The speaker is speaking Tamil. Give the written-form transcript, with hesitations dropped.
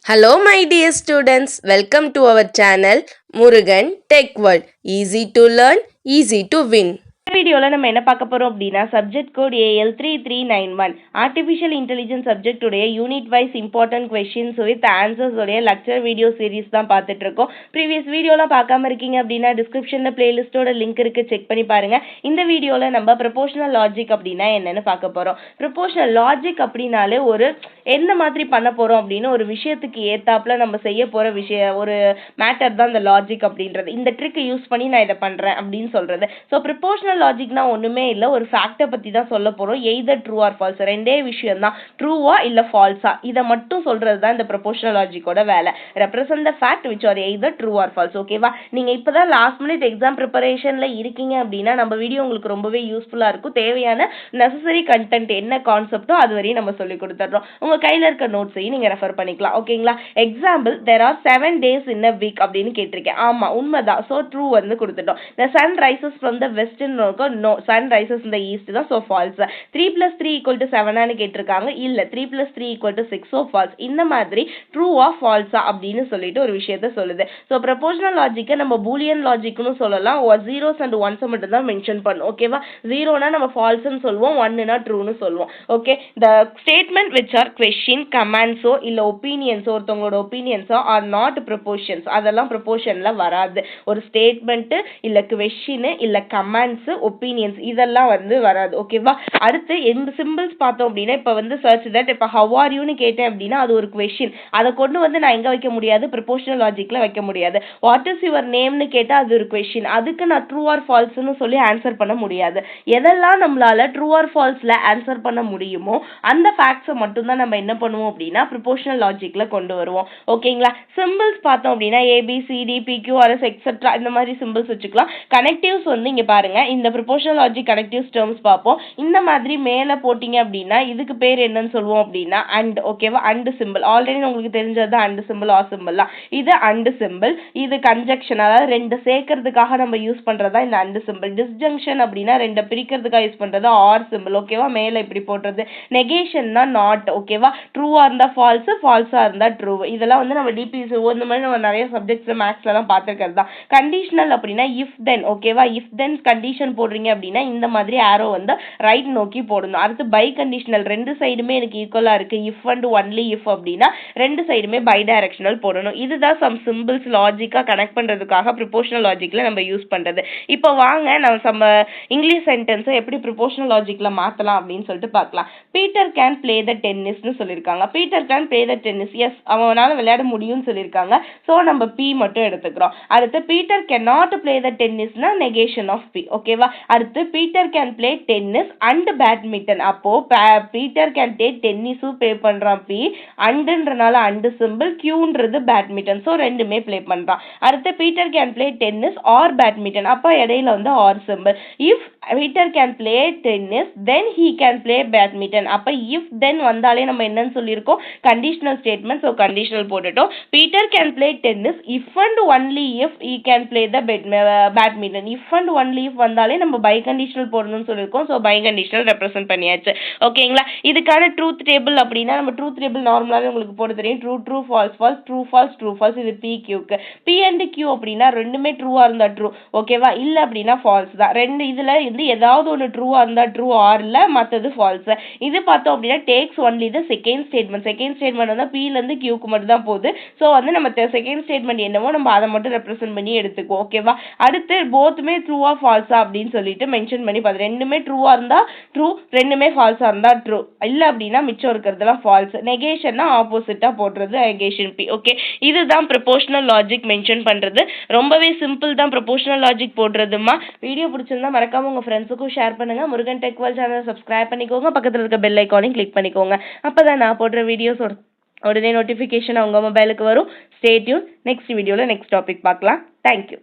Hello my dear students, welcome to our channel Murugan Tech World. Easy to learn, easy to win. வீடியோவில் நம்ம என்ன பார்க்க போகிறோம் அப்படின்னா subject code AL3391 artificial intelligence subject உடைய unit wise important questions with answers உடைய லெக்சர் வீடியோ சீரிஸ் தான் பார்த்துட்டு இருக்கோம். ப்ரீவியஸ் வீடியோலாம் பார்க்காம இருக்கீங்க அப்படின்னா டிஸ்கிரிப்ஷனில் பிளேலிஸ்ட்டோட லிங்க் இருக்குது, செக் பண்ணி பாருங்க. இந்த வீடியோவில் நம்ம ப்ரொபோஷனல் லாஜிக் அப்படின்னா என்னன்னு பார்க்க போகிறோம். ப்ரொபோஷனல் லாஜிக் அப்படின்னாலே ஒரு என்ன மாதிரி பண்ண போகிறோம் அப்படின்னு ஒரு விஷயத்துக்கு ஏத்தாப்புல நம்ம செய்ய போகிற ஒரு மேட்டர் தான் இந்த லாஜிக் அப்படின்றது. இந்த ட்ரிக் யூஸ் பண்ணி நான் இதை பண்ணுறேன் அப்படின்னு சொல்கிறது. ஸோ ப்ரொபோஷனல் லாஜிக்னா ஒண்ணுமே இல்லை, ஒரு ஃபேக்டை பத்தி தான் சொல்ல போறோம். எய்தர் ட்ரூ ஆர் ஃபால்ஸ், ரெண்டே விஷயம் தான், ட்ரூவா இல்ல ஃபால்ஸா, இதை மட்டும் சொல்றது தான் இந்த ப்ரொபோஷனல் லாஜிக்கோட வேலை. Represent the fact which are either true or false. ஓகேவா? நீங்க இப்பதான் லாஸ்ட் மினிட் எக்ஸாம் ப்ரிப்பரேஷன்ல இருக்கீங்க அப்படின்னா நம்ம வீடியோ உங்களுக்கு ரொம்பவே யூஸ்ஃபுல்லா இருக்கும். தேவையான நெசசரி கண்டென்ட் என்ன கான்செப்டோ அது வரையும் நம்ம சொல்லி கொடுத்துறோம். உங்க கையில இருக்க நோட்ஸையும் நீங்க ரெஃபர் பண்ணிக்கலாம். ஓகேங்களா? Example, there are 7 days in a week அப்படின்னு கேட்டிருக்கேன். ஆமா, உண்மைதான். ஸோ ட்ரூ வந்து கொடுத்துட்டோம். the sun rises from the west ன்னு no, sun rises in the east தான், so false. 3 plus 3 equal to 7 ஆனு கேட்டிருக்காங்க. இல்ல, 3 plus 3 equal to 6, so false. இந்த மாதிரி true ஆ false ஆ அப்படின்னு சொல்லிட்டு ஒரு விஷயத்தை சொல்லுது. ஸோ ப்ரொபோஷனல் லாஜிக்கை நம்ம பூலியன் லாஜிக்னு சொல்லலாம். zeros and ones மட்டும் தான் மென்ஷன் பண்ணும். ஓகேவா? ஜீரோனா நம்ம ஃபால்ஸ்னு சொல்லுவோம், ஒன்னுனா ட்ரூன்னு சொல்லுவோம். Okay, the statement which are question, commands இல்ல ஒப்பீனியன்ஸ், ஒருத்தவங்களோட ஒப்பீனியன்ஸோ ஆர் நாட் ப்ரொபோஷன்ஸ், அதெல்லாம் ப்ரொபோஷன்ல வராது. ஒரு ஸ்டேட்மெண்ட் இல்ல கொஸ்டின் இல்ல கமாண்ட்ஸ், ஒப்பீனியன்ஸ் இதெல்லாம் வந்து வராது. ஓகேவா? அடுத்து எந்த சிம்பிள்ஸ் பார்த்தோம் அப்படின்னா இப்போ வந்து சர்ச் தட், இப்போ ஹவ் ஆர் யூன்னு கேட்டேன் அப்படின்னா அது ஒரு கொஸ்டின். அதை கொண்டு வந்து நான் எங்க வைக்க முடியாது, ப்ரொபோஷனல் லாஜிக்ல வைக்க முடியாது. வாட் இஸ் யுவர் நேம்னு கேட்டா அது ஒரு கொஸ்டின். அதுக்கு நான் ட்ரூ ஆர் ஃபால்ஸ்னு சொல்லி ஆன்சர் பண்ண முடியாது. எதெல்லாம் நம்மளால ட்ரூ ஆர் ஃபால்ஸ்ல ஆன்சர் பண்ண முடியுமோ அந்த ஃபேக்ட்ஸை மட்டும் தான் நம்ம என்ன பண்ணுவோம் அப்படின்னா ப்ரொபோஷனல் லாஜிக்ல கொண்டு வருவோம். ஓகேங்களா? சிம்பிள்ஸ் பார்த்தோம் அப்படின்னா ABCD PQRS எக்ஸெட்ரா இந்த மாதிரி சிம்பிள்ஸ் வச்சுக்கலாம். கனெக்டிவ்ஸ் வந்து இங்க பாருங்க, இந்த ப்ரொபோஷனல் லாஜிக் கனெக்டிவ்ஸ் டேர்ம்ஸ் பார்ப்போம். இந்த மாதிரி மேலே போட்டிங்க அப்படின்னா இதுக்கு பேர் என்னன்னு சொல்லுவோம் அப்படின்னா அண்ட். ஓகேவா? அண்ட் சிம்பிள் ஆல்ரெடி உங்களுக்கு தெரிஞ்சது அண்ட் சிம்பிள், ஆர் சிம்பிள்லாம். இது அண்ட் சிம்பிள், இது கன்ஜெக்ஷன், அதாவது ரெண்டு சேர்க்கறதுக்காக நம்ம யூஸ் பண்றதா இந்த அண்ட் சிம்பிள். டிஸ்ஜங்ஷன் அப்படின்னா ரெண்டை பிரிக்கிறதுக்காக யூஸ் பண்றது ஆர் சிம்பிள். ஓகேவா? மேலே இப்படி போடுறது. நெகேஷன்னா நாட். ஓகேவா? ட்ரூவா இருந்தா ஃபால்ஸ், ஃபால்ஸா இருந்தா ட்ரூ. இதெல்லாம் வந்து நம்ம டிபிசி இந்த மாதிரி நம்ம நிறைய சப்ஜெக்ட்ஸ்ல மேக்ஸ்ல தான் பார்த்துருக்கிறது தான். கண்டிஷனல் அப்படின்னா இஃப் தென். ஓகேவா? இஃப் தென் கண்டிஷன் போடுறீங்க அப்படின்னா இந்த மாதிரி ஆரோ வந்து ரைட் நோக்கி போடணும். அடுத்து பை கண்டிஷனல், ரெண்டு சைடுமே எனக்கு ஈக்குவலா இருக்கு, இஃப் அண்ட் ஒன்லி இஃப் அப்படின்னா ரெண்டு சைடுமே பை டைரக்ஷனல் போடணும். இதுதான் சம் சிம்பிள்ஸ் லாஜிக்கா கனெக்ட் பண்றதுக்காக ப்ரொபோஷனல் லாஜிக்ல நம்ம யூஸ் பண்றது. இப்போ வாங்க நம்ம இங்கிலீஷ் சென்டென்ஸை எப்படி ப்ரொபோஷனல் லாஜிக்ல மாத்தலாம் அப்படின்னு சொல்லிட்டு பார்க்கலாம். பீட்டர் கேன் பிளே த டென்னிஸ்னு சொல்லியிருக்காங்க. Peter can play the tennis, yes அவனால விளையாட முடியும்னு சொல்லியிருக்காங்க. ஸோ நம்ம பி மட்டும் எடுத்துக்கிறோம். அடுத்து Peter can not play the டென்னிஸ்னா நெகேஷன் ஆஃப் பி. ஓகேவா? அடுத்து Peter can play tennis and badminton. அப்போ பீட்டர் கேன் பிளே டென்னிஸும் ப்ளே பண்றான் பி, அண்டுன்றனால அண்டு சிம்பிள், கியூன்றது பேட்மிண்டன், ஸோ ரெண்டுமே ப்ளே பண்றான். அடுத்து Peter can play tennis or badminton, அப்போ இடையில வந்து or simple. If Peter can play tennis then he can play badminton, அப்போ இஃப் தென் வந்தாலே நம்ம என்னன்னு சொல்லியிருக்கோம், கண்டிஷனல் ஸ்டேட்மெண்ட். ஸோ கண்டிஷனல் போட்டுட்டோம். Peter can play tennis if and only if he can play the badminton. If and only if வந்தாலே நம்ம பை கண்டிஷனல் போடணும்னு சொல்லியிருக்கோம். ஸோ பை கண்டிஷனல் ரெப்ரசென்ட் பண்ணியாச்சு. ஓகேங்களா? இதுக்கான ட்ரூத் டேபிள் அப்படின்னா நம்ம ட்ரூத் டேபிள் நார்மலாகவே உங்களுக்கு போட தெரியும். True true false false, true false true false. இது பி கியூக்கு. பி அண்ட் கியூ அப்படின்னா ரெண்டுமே ட்ரூவா இருந்தா ட்ரூ. ஓகேவா? இல்ல அப்படின்னா ஃபால்ஸ் தான். ரெண்டு இதுல இருந்து ஏதாவது ஒன்று ட்ரூவா இருந்தா ட்ரூ, ஆர் இல்ல மற்றது ஃபால்ஸ். இது பார்த்தோம் அப்படின்னா takes only the second statement. Second statement வந்து பில இருந்து கியூக்கு மட்டும் தான் போகுது. ஸோ வந்து நம்ம செகண்ட் ஸ்டேட்மெண்ட் என்னவோ நம்ம அதை மட்டும் ரெப்ரசென்ட் பண்ணி எடுத்துக்குவோம். ஓகேவா? அடுத்து போத்துமே ட்ரூவா ஃபால்ஸா அப்படின்னு சொல்லிட்டு மென்ஷன் பண்ணி பார்த்து, ரெண்டுமே ட்ரூவா இருந்தா ட்ரூ, ரெண்டுமே ஃபால்ஸா இருந்தா ட்ரூ, இல்ல அப்படின்னா மிச்சம் இருக்கிறதுலாம் ஃபால்ஸ். நெகேஷன்னா ஆப்போசிட்டா போடுறது நெகேஷன் பி. ஓகே, இதுதான் ப்ரொபோஷனல் லாஜிக் மென்ஷன் பண்றது. ரொம்பவே சிம்பிள் தான் ப்ரொபோஷனல் லாஜிக் போடுறதுமா. வீடியோ பிடிச்சிருந்தா மறக்காம உங்க ஃப்ரெண்ட்ஸுக்கும் ஷேர் பண்ணுங்க. முருகன் டெக் வேர்ல்ட் சேனலை சப்ஸ்கிரைப் பண்ணிக்கோங்க. பக்கத்தில் இருக்க பெல் ஐக்கானையும் கிளிக் பண்ணிக்கோங்க. அப்பதான் நான் போடுற வீடியோஸ் உடனே நோட்டிஃபிகேஷன் உங்க மொபைலுக்கு வரும். Stay tune. நெக்ஸ்ட் வீடியோல நெக்ஸ்ட் டாபிக் பார்க்கலாம். தேங்க்யூ.